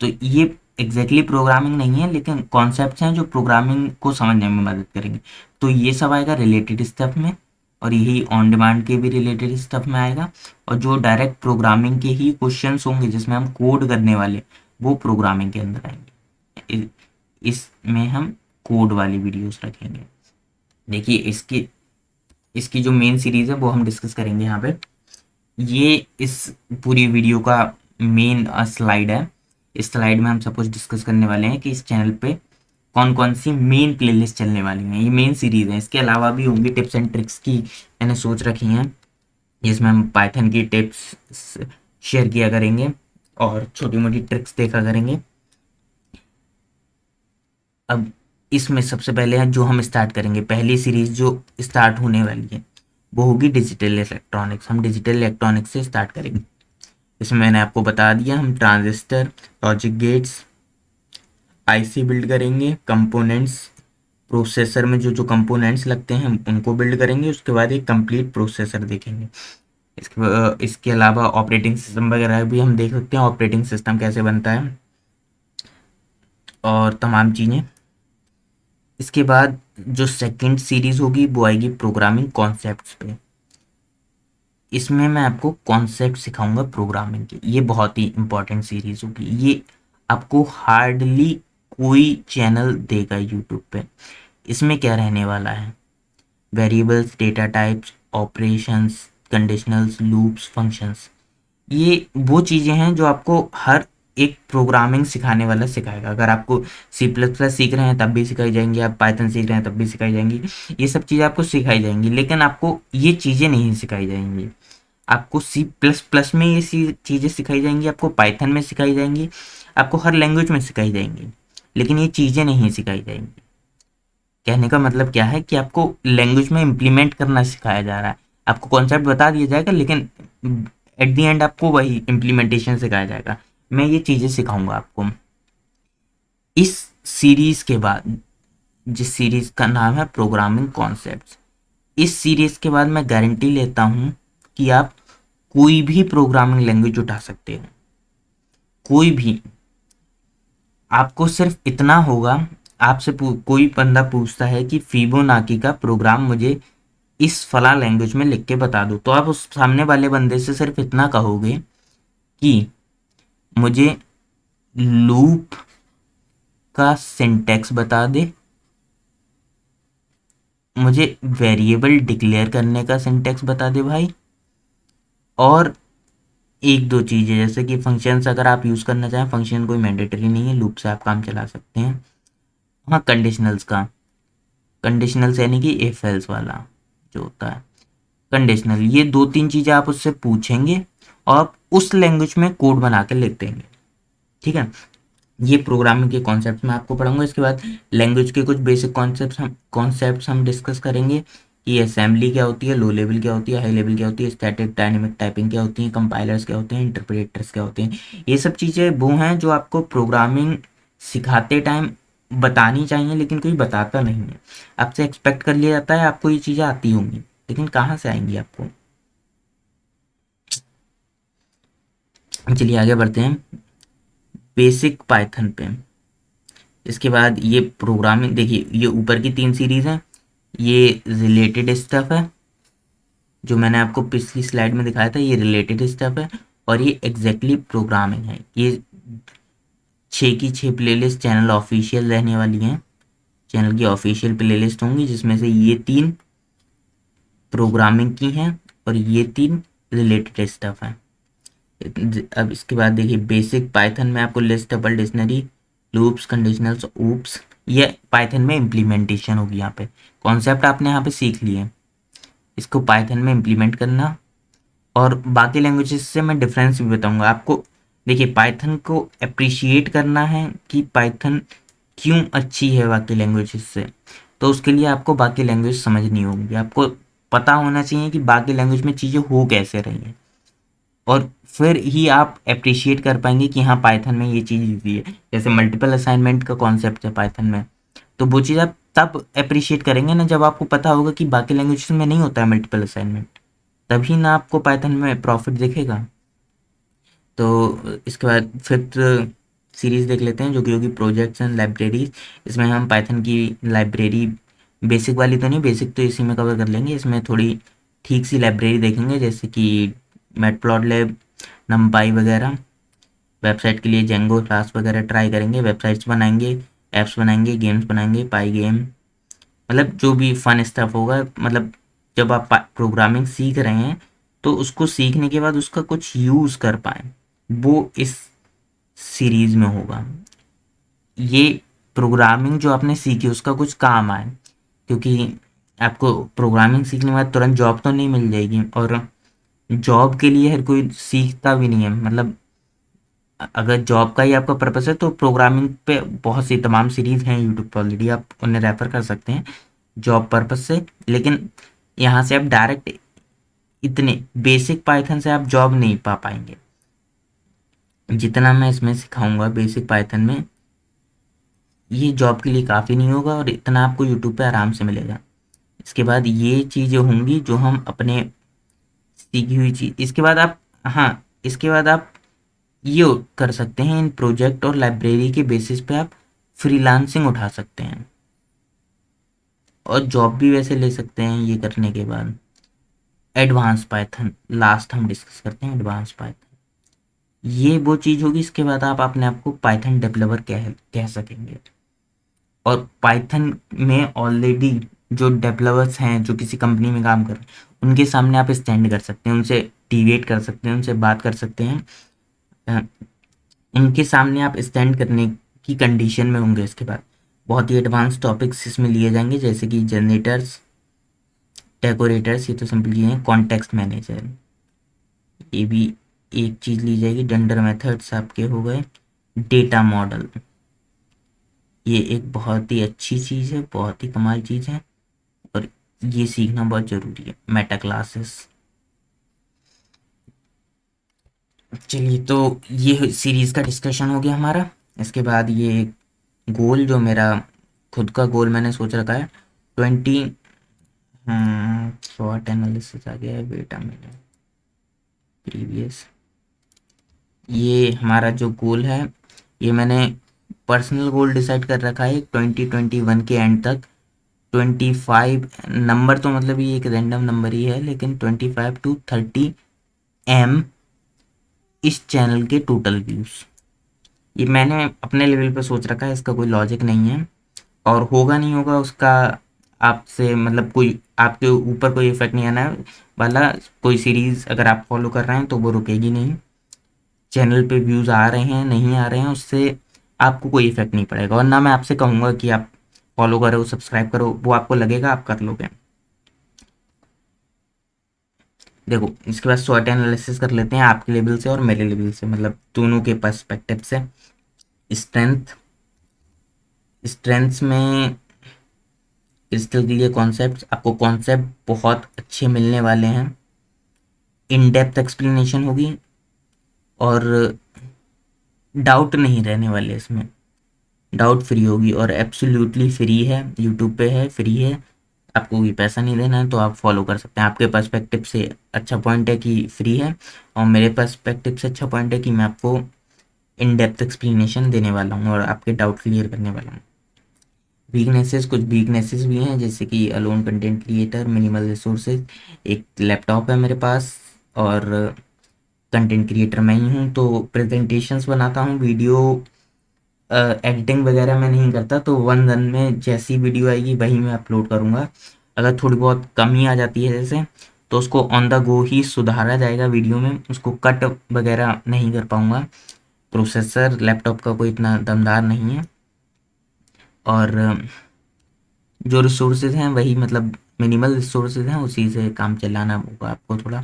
तो ये एग्जैक्टली प्रोग्रामिंग नहीं है लेकिन कॉन्सेप्ट्स हैं जो प्रोग्रामिंग को समझने में मदद करेंगे। तो ये सब आएगा रिलेटेड स्टफ में, और यही ऑन डिमांड के भी रिलेटेड स्टफ में आएगा। और जो डायरेक्ट प्रोग्रामिंग के ही क्वेश्चंस होंगे जिसमें हम कोड करने वाले, वो प्रोग्रामिंग के अंदर आएंगे। इसमें हम कोड वाली वीडियोस रखेंगे। देखिए, इसकी इसकी जो मेन सीरीज है वो हम डिस्कस करेंगे यहाँ पे। ये इस पूरी वीडियो का मेन स्लाइड है। इस स्लाइड में हम सब कुछ डिस्कस करने वाले हैं कि इस चैनल पे कौन कौन सी मेन प्लेलिस्ट चलने वाली हैं। ये मेन सीरीज है, इसके अलावा भी होंगी टिप्स एंड ट्रिक्स की, मैंने सोच रखी हैं, जिसमें हम पाइथन की टिप्स शेयर किया करेंगे और छोटी मोटी ट्रिक्स देखा करेंगे। अब इसमें सबसे पहले है जो हम स्टार्ट करेंगे, पहली सीरीज जो स्टार्ट होने वाली है वो होगी डिजिटल इलेक्ट्रॉनिक्स। हम डिजिटल इलेक्ट्रॉनिक्स से स्टार्ट करेंगे। इसमें मैंने आपको बता दिया, हम transistor, logic gates, IC build करेंगे, कंपोनेंट्स, प्रोसेसर में जो जो कंपोनेंट्स लगते हैं हम उनको बिल्ड करेंगे। उसके बाद एक कंप्लीट प्रोसेसर देखेंगे। इसके अलावा ऑपरेटिंग सिस्टम वगैरह भी हम देख सकते हैं, ऑपरेटिंग सिस्टम कैसे बनता है और तमाम चीज़ें। इसके बाद जो सेकंड सीरीज होगी वो आएगी प्रोग्रामिंग कॉन्सेप्ट्स पे। इसमें मैं आपको कॉन्सेप्ट सिखाऊंगा प्रोग्रामिंग के। ये बहुत ही इंपॉर्टेंट सीरीज होगी। ये आपको हार्डली कोई चैनल देगा यूट्यूब पे। इसमें क्या रहने वाला है, variables, data types, operations, conditionals, loops, functions. ये वो चीज़ें हैं जो आपको हर एक प्रोग्रामिंग सिखाने वाला सिखाएगा। अगर आपको सी प्लस प्लस सीख रहे हैं तब भी सिखाई जाएंगी, आप पाइथन सीख रहे हैं तब भी सिखाई जाएंगी। ये सब चीज़ें आपको सिखाई जाएंगी, लेकिन आपको ये चीज़ें नहीं सिखाई जाएंगी। आपको सी प्लस प्लस में ये चीज़ें सिखाई जाएंगी, आपको पाइथन में सिखाई जाएंगी, आपको हर लैंग्वेज में सिखाई जाएंगी, लेकिन ये चीज़ें नहीं सिखाई जाएंगी। कहने का मतलब क्या है कि आपको लैंग्वेज में इम्प्लीमेंट करना सिखाया जा रहा है। आपको कॉन्सेप्ट बता दिया जाएगा, लेकिन एट द एंड आपको वही इम्प्लीमेंटेशन सिखाया जाएगा। मैं ये चीज़ें सिखाऊंगा आपको इस सीरीज के बाद, जिस सीरीज का नाम है प्रोग्रामिंग कॉन्सेप्ट्स। इस सीरीज के बाद मैं गारंटी लेता हूं कि आप कोई भी प्रोग्रामिंग लैंग्वेज उठा सकते हो, कोई भी। आपको सिर्फ इतना होगा, आपसे कोई बंदा पूछता है कि फिबोनाची का प्रोग्राम मुझे इस फला लैंग्वेज में लिख के बता दो, तो आप उस सामने वाले बंदे से सिर्फ इतना कहोगे कि मुझे लूप का सिंटैक्स बता दे, मुझे वेरिएबल डिक्लेयर करने का सिंटैक्स बता दे भाई, और एक दो चीज़ें जैसे कि फंक्शंस अगर आप यूज़ करना चाहें, फंक्शन कोई मैंडेटरी नहीं है, लूप से आप काम चला सकते हैं। हाँ, कंडीशनल्स का, कंडीशनल्स यानी कि इफ एल्स वाला जो होता है कंडीशनल, ये दो तीन चीज़ें आप उससे पूछेंगे और आप उस लैंग्वेज में कोड बना के लिख देंगे। ठीक है, ये प्रोग्रामिंग के कॉन्सेप्ट्स मैं आपको पढ़ाऊंगा। इसके बाद लैंग्वेज के कुछ बेसिक कॉन्सेप्ट्स हम डिस्कस करेंगे कि असेंबली क्या होती है, लो लेवल क्या होती है, हाई लेवल क्या होती है, स्टैटिक डायनेमिक टाइपिंग क्या होती है, कंपाइलर्स क्या होते हैं, इंटरप्रेटर्स क्या होते हैं। ये सब चीज़ें वो हैं जो आपको प्रोग्रामिंग सिखाते टाइम बतानी चाहिए, लेकिन कोई बताता नहीं है। आपसे एक्सपेक्ट कर लिया जाता है आपको ये चीज़ें आती होंगी, लेकिन कहाँ से आएंगी आपको। चलिए आगे बढ़ते हैं बेसिक पाइथन पे। इसके बाद ये प्रोग्रामिंग देखिए, ये ऊपर की तीन सीरीज हैं, ये रिलेटेड स्टफ है जो मैंने आपको पिछली स्लाइड में दिखाया था, ये रिलेटेड स्टफ है। और ये एग्जैक्टली प्रोग्रामिंग है। ये 6 की 6 प्लेलिस्ट चैनल ऑफिशियल रहने वाली हैं, चैनल की ऑफिशियल प्लेलिस्ट होंगी, जिसमें से ये 3 प्रोग्रामिंग की हैं और ये 3 रिलेटेड स्टफ हैं। अब इसके बाद देखिए बेसिक पाइथन में आपको list, double dictionary, loops, conditionals, oops, ये पाइथन में इम्प्लीमेंटेशन होगी। यहाँ पे कॉन्सेप्ट आपने यहाँ पे सीख लिए, इसको पाइथन में इम्प्लीमेंट करना। और बाकी लैंग्वेजेस से मैं डिफरेंस भी बताऊंगा आपको। देखिए पाइथन को अप्रिशिएट करना है कि पाइथन क्यों अच्छी है बाकी लैंग्वेजेस से, तो उसके लिए आपको बाकी लैंग्वेज समझनी होगी। आपको पता होना चाहिए कि बाकी लैंग्वेज में चीज़ें हो कैसे रही हैं, और फिर ही आप अप्रिशिएट कर पाएंगे कि हाँ पाइथन में ये चीज़ ईजी है। जैसे मल्टीपल असाइनमेंट का कॉन्सेप्ट है पाइथन में, तो वो चीज़ आप तब अप्रिशिएट करेंगे ना जब आपको पता होगा कि बाकी लैंग्वेज में नहीं होता है मल्टीपल असाइनमेंट, तभी ना आपको पाइथन में प्रॉफिट दिखेगा। तो इसके बाद फिफ्थ सीरीज देख लेते हैं जो कि होगी प्रोजेक्ट्स एंड लाइब्रेरीज। इसमें हम पाइथन की लाइब्रेरी, बेसिक वाली तो नहीं, बेसिक तो इसी में कवर कर लेंगे, इसमें थोड़ी ठीक सी लाइब्रेरी देखेंगे जैसे कि मैटप्लॉटलिब, नमपाई वगैरह। वेबसाइट के लिए जेंगो क्लास वगैरह ट्राई करेंगे, वेबसाइट्स बनाएंगे, ऐप्स बनाएंगे, गेम्स बनाएंगे, पाई गेम, मतलब जो भी फन स्टफ होगा। मतलब जब आप प्रोग्रामिंग सीख रहे हैं तो उसको सीखने के बाद उसका कुछ यूज़ कर पाएँ, वो इस सीरीज़ में होगा। ये प्रोग्रामिंग जो आपने सीखी उसका कुछ काम आए, क्योंकि आपको प्रोग्रामिंग सीखने के बाद तुरंत जॉब तो नहीं मिल जाएगी, और जॉब के लिए हर कोई सीखता भी नहीं है। मतलब अगर जॉब का ही आपका पर्पस है तो प्रोग्रामिंग पे बहुत सी तमाम सीरीज़ हैं यूट्यूब पर ऑलरेडी, आप उन्हें रेफ़र कर सकते हैं जॉब पर्पस से। लेकिन यहाँ से आप डायरेक्ट इतने बेसिक पाइथन से आप जॉब नहीं पा पाएंगे। जितना मैं इसमें सिखाऊंगा बेसिक पाइथन में, ये जॉब के लिए काफ़ी नहीं होगा, और इतना आपको यूट्यूब पे आराम से मिलेगा। इसके बाद ये चीज़ें होंगी जो हम अपने सीखी हुई चीज़, इसके बाद आप, हाँ, इसके बाद आप ये कर सकते हैं, इन प्रोजेक्ट और लाइब्रेरी के बेसिस पे आप फ्रीलांसिंग उठा सकते हैं, और जॉब भी वैसे ले सकते हैं ये करने के बाद। एडवांस पाइथन लास्ट हम डिस्कस करते हैं, एडवांस पाइथन ये वो चीज़ होगी, इसके बाद आप अपने आप को पाइथन डेवलपर कह सकेंगे। और पाइथन में ऑलरेडी जो डेवलपर्स हैं जो किसी कंपनी में काम कर रहे हैं, उनके सामने आप स्टैंड कर सकते हैं, उनसे डिबेट कर सकते हैं, उनसे बात कर सकते हैं। अ, उनके सामने आप स्टैंड करने की कंडीशन में होंगे। इसके बाद बहुत ही एडवांस टॉपिक्स इसमें लिए जाएंगे, जैसे कि जनरेटर्स, डेकोरेटर्स, ये तो सिंपल चीज़ें हैं। कॉन्टेक्स्ट मैनेजर, ये भी एक चीज़ ली जाएगी। डंडर मेथड्स आपके हो गए। डेटा मॉडल, ये एक बहुत ही अच्छी चीज़ है, बहुत ही कमाल चीज़ है, और ये सीखना बहुत ज़रूरी है। Meta classes. चलिए, तो ये सीरीज़ का डिस्कशन हो गया हमारा। इसके बाद ये गोल, जो मेरा खुद का गोल मैंने सोच रखा है 20 शॉर्ट एनालिसिस आ गया है, वेट अ मिनट, प्रीवियस, ये हमारा जो गोल है, ये मैंने पर्सनल गोल डिसाइड कर रखा है 2021 के एंड तक 25 नंबर, तो मतलब ये एक रैंडम नंबर ही है, लेकिन 25 to 30 एम इस चैनल के टोटल व्यूज़, ये मैंने अपने लेवल पे सोच रखा है। इसका कोई लॉजिक नहीं है, और होगा नहीं होगा उसका आपसे मतलब कोई आपके ऊपर कोई इफेक्ट नहीं आना वाला। कोई सीरीज़ अगर आप फॉलो कर रहे हैं तो वो रुकेगी नहीं। चैनल पे व्यूज़ आ रहे हैं नहीं आ रहे हैं उससे आपको कोई इफेक्ट नहीं पड़ेगा, और ना मैं आपसे कहूँगा कि आप फॉलो करो सब्सक्राइब करो, वो आपको लगेगा आप कर लोगे। देखो, इसके बाद शॉर्ट एनालिसिस कर लेते हैं आपके लेवल से और मेरे लेवल से, मतलब दोनों के पर्सपेक्टिव से। स्ट्रेंथ, स्ट्रेंथ्स में क्रिस्टल क्लियर कॉन्सेप्ट, आपको कॉन्सेप्ट बहुत अच्छे मिलने वाले हैं। इन डेप्थ एक्सप्लेनेशन होगी, और डाउट नहीं रहने वाले इसमें, डाउट फ्री होगी, और एब्सोल्युटली फ्री है, यूट्यूब पे है, फ्री है। आपको कोई पैसा नहीं देना है, तो आप फॉलो कर सकते हैं। आपके पर्सपेक्टिव से अच्छा पॉइंट है कि फ्री है, और मेरे पर्सपेक्टिव से अच्छा पॉइंट है कि मैं आपको इन डेप्थ एक्सप्लेनेशन देने वाला हूँ और आपके डाउट क्लियर करने वाला हूँ। वीकनेसेस, कुछ वीकनेसेस भी हैं, जैसे कि alone content creator, minimal resources, एक लैपटॉप है मेरे पास, और कंटेंट क्रिएटर मैं ही हूँ, तो प्रेजेंटेशंस बनाता हूँ, वीडियो एडिटिंग वगैरह मैं नहीं करता, तो वन रन में जैसी वीडियो आएगी वही मैं अपलोड करूँगा। अगर थोड़ी बहुत कमी आ जाती है जैसे, तो उसको ऑन द गो ही सुधारा जाएगा वीडियो में, उसको कट वगैरह नहीं कर पाऊँगा। प्रोसेसर लैपटॉप का कोई इतना दमदार नहीं है, और जो रिसोर्सेज हैं वही, मतलब मिनिमल रिसोर्सेज हैं, उसी से काम चलाना होगा आपको थोड़ा।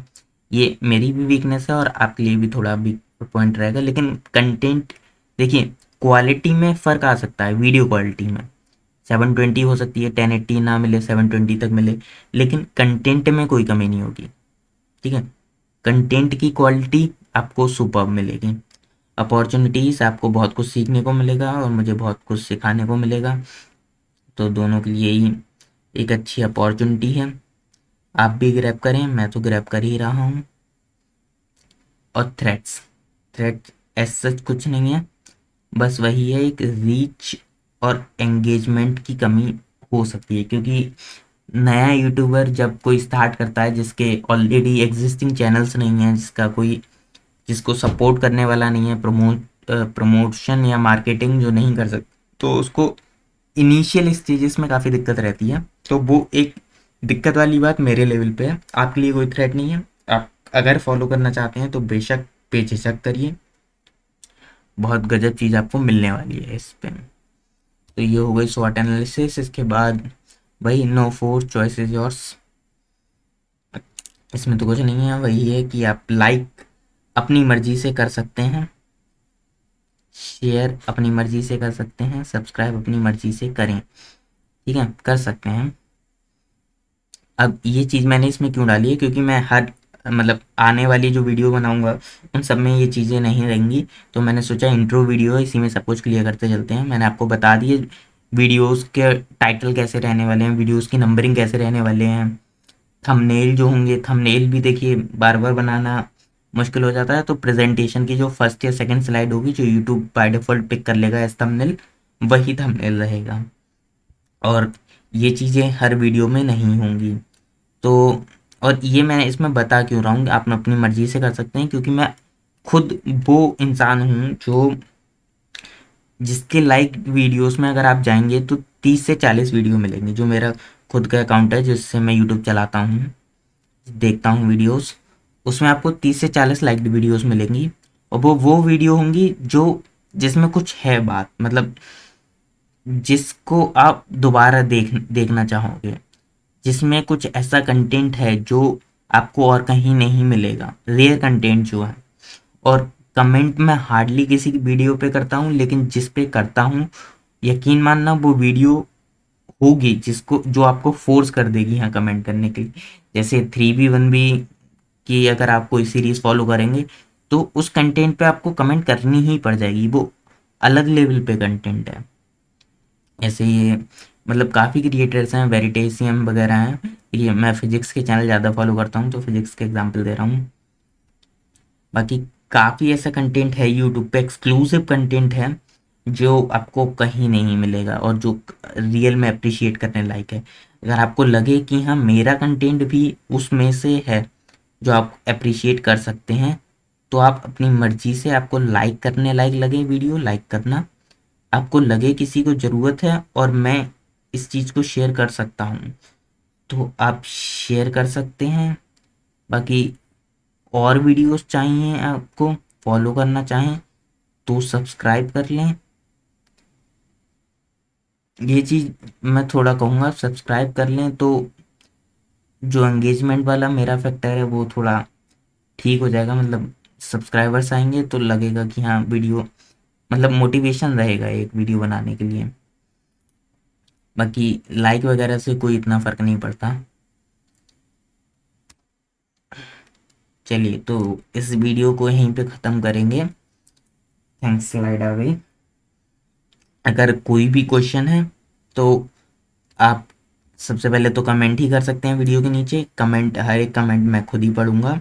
ये मेरी भी वीकनेस है और आपके लिए भी थोड़ा वीक पॉइंट रहेगा, लेकिन कंटेंट, देखिए, क्वालिटी में फ़र्क आ सकता है। वीडियो क्वालिटी में 720 हो सकती है, 1080 ना मिले, 720 तक मिले, लेकिन कंटेंट में कोई कमी नहीं होगी। ठीक है, कंटेंट की क्वालिटी आपको सुपर्ब मिलेगी। अपॉर्चुनिटीज़, आपको बहुत कुछ सीखने को मिलेगा और मुझे बहुत कुछ सिखाने को मिलेगा, तो दोनों के लिए ही एक अच्छी अपॉर्चुनिटी है। आप भी ग्रैब करें, मैं तो ग्रैब कर ही रहा हूँ। और थ्रेट्स, थ्रेट एज सच कुछ नहीं है, बस वही है, एक रीच और एंगेजमेंट की कमी हो सकती है, क्योंकि नया यूट्यूबर जब कोई स्टार्ट करता है जिसके ऑलरेडी एग्जिस्टिंग चैनल्स नहीं हैं, जिसका कोई, जिसको सपोर्ट करने वाला नहीं है, प्रमोशन या मार्केटिंग जो नहीं कर सकता, तो उसको इनिशियल स्टेजेस में काफ़ी दिक्कत रहती है। तो वो एक दिक्कत वाली बात मेरे लेवल पे है, आपके लिए कोई थ्रेट नहीं है। आप अगर फॉलो करना चाहते हैं तो बेशक बेझिझक करिए, बहुत गजब चीज़ आपको मिलने वाली है इस पे। तो ये हो गई स्वॉट एनालिसिस। इसके बाद वही no force, choice is yours. इसमें तो कुछ नहीं है, वही है कि आप लाइक अपनी मर्जी से कर सकते हैं, शेयर अपनी मर्जी से कर सकते हैं, सब्सक्राइब अपनी मर्जी से करें, ठीक है, कर सकते हैं। अब ये चीज़ मैंने इसमें क्यों डाली है, क्योंकि मैं हर मतलब आने वाली जो वीडियो बनाऊंगा उन सब में ये चीज़ें नहीं रहेंगी, तो मैंने सोचा इंट्रो वीडियो है, इसी में सब कुछ क्लियर करते चलते हैं। मैंने आपको बता दिए वीडियोस के टाइटल कैसे रहने वाले हैं, वीडियोस की नंबरिंग कैसे रहने वाले हैं, थंबनेल जो होंगे, थंबनेल भी देखिए बार बार बनाना मुश्किल हो जाता है, तो प्रेजेंटेशन की जो फर्स्ट या सेकंड स्लाइड होगी जो यूट्यूब बाय डिफ़ॉल्ट पिक कर लेगा एज थंबनेल, वही थंबनेल रहेगा। और ये चीज़ें हर वीडियो में नहीं होंगी। तो और ये मैं इसमें बता क्यों रहा हूँ, आप अपनी मर्ज़ी से कर सकते हैं, क्योंकि मैं खुद वो इंसान हूँ जो जिसके लाइक वीडियोस में अगर आप जाएंगे तो 30 से 40 वीडियो मिलेंगे, जो मेरा खुद का अकाउंट है जिससे मैं यूट्यूब चलाता हूँ, देखता हूँ वीडियोस, उसमें आपको 30 से 40 लाइक्ड वीडियोस मिलेंगी। और वो वीडियो होंगी जो जिसमें कुछ है बात, मतलब जिसको आप दोबारा देखना चाहोगे, जिसमें कुछ ऐसा कंटेंट है जो आपको और कहीं नहीं मिलेगा, रेयर कंटेंट जो है। और कमेंट मैं हार्डली किसी की वीडियो पे करता हूँ, लेकिन जिस पे करता हूँ यकीन मानना वो वीडियो होगी जिसको जो आपको फोर्स कर देगी यहाँ कमेंट करने के लिए। जैसे 3B1B की अगर आप कोई सीरीज फॉलो करेंगे तो उस कंटेंट पे आपको कमेंट करनी ही पड़ जाएगी, वो अलग लेवल पे कंटेंट है। ऐसे ये मतलब काफ़ी क्रिएटर्स हैं, वेरिटेसियम वगैरह हैं, ये मैं फिजिक्स के चैनल ज़्यादा फॉलो करता हूँ तो फिजिक्स के एग्जांपल दे रहा हूँ। बाकी काफ़ी ऐसा कंटेंट है यूट्यूब पे, एक्सक्लूसिव कंटेंट है जो आपको कहीं नहीं मिलेगा और जो रियल में अप्रिशिएट करने लायक है। अगर आपको लगे कि हाँ मेरा कंटेंट भी उसमें से है जो आप अप्रिशिएट कर सकते हैं, तो आप अपनी मर्जी से, आपको लाइक करने लायक लगे वीडियो लाइक करना, आपको लगे किसी को ज़रूरत है और मैं इस चीज़ को शेयर कर सकता हूँ तो आप शेयर कर सकते हैं। बाकी और वीडियोस चाहिए आपको, फॉलो करना चाहें तो सब्सक्राइब कर लें। ये चीज़ मैं थोड़ा कहूँगा, सब्सक्राइब कर लें तो जो एंगेजमेंट वाला मेरा फैक्टर है वो थोड़ा ठीक हो जाएगा, मतलब सब्सक्राइबर्स आएंगे तो लगेगा कि हाँ वीडियो, मतलब मोटिवेशन रहेगा एक वीडियो बनाने के लिए। बाकी लाइक वगैरह से कोई इतना फ़र्क नहीं पड़ता। चलिए तो इस वीडियो को यहीं पे ख़त्म करेंगे। थैंक्स, स्लाइड आ गई। अगर कोई भी क्वेश्चन है तो आप सबसे पहले तो कमेंट ही कर सकते हैं वीडियो के नीचे। कमेंट, हर एक कमेंट मैं खुद ही पढ़ूंगा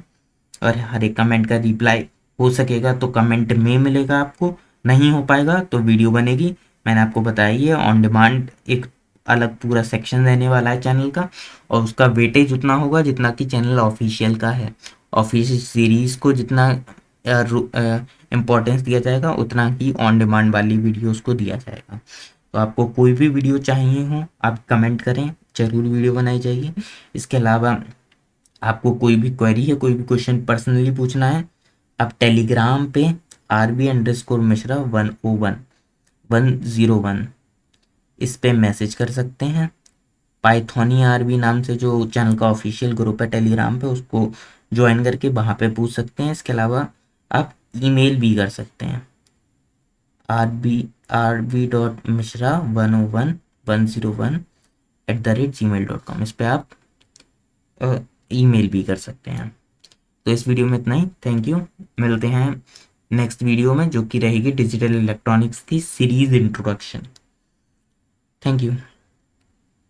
और हर एक कमेंट का रिप्लाई हो सकेगा तो कमेंट में मिलेगा आपको, नहीं हो पाएगा तो वीडियो बनेगी। मैंने आपको बताया ही है, ऑन डिमांड एक अलग पूरा सेक्शन रहने वाला है चैनल का, और उसका वेटेज उतना होगा जितना कि चैनल ऑफिशियल का है। ऑफिशियल सीरीज़ को जितना इम्पोर्टेंस दिया जाएगा उतना ही ऑन डिमांड वाली वीडियोस को दिया जाएगा। तो आपको कोई भी वीडियो चाहिए हो आप कमेंट करें, ज़रूर वीडियो बनाई जाएगी। इसके अलावा आपको कोई भी क्वेरी है, कोई भी क्वेश्चन पर्सनली पूछना है, आप टेलीग्राम पे RB_मिश्रा 101 इस पे मैसेज कर सकते हैं। पाइथोनी RB नाम से जो चैनल का ऑफिशियल ग्रुप है टेलीग्राम पे, उसको ज्वाइन करके वहाँ पे पूछ सकते हैं। इसके अलावा आप ईमेल भी कर सकते हैं, rb.mishra101101@gmail.com, इस पे आप ईमेल भी कर सकते हैं। तो इस वीडियो में इतना ही, थैंक यू। मिलते हैं नेक्स्ट वीडियो में जो कि रहेगी डिजिटल इलेक्ट्रॉनिक्स की सीरीज इंट्रोडक्शन। Thank you.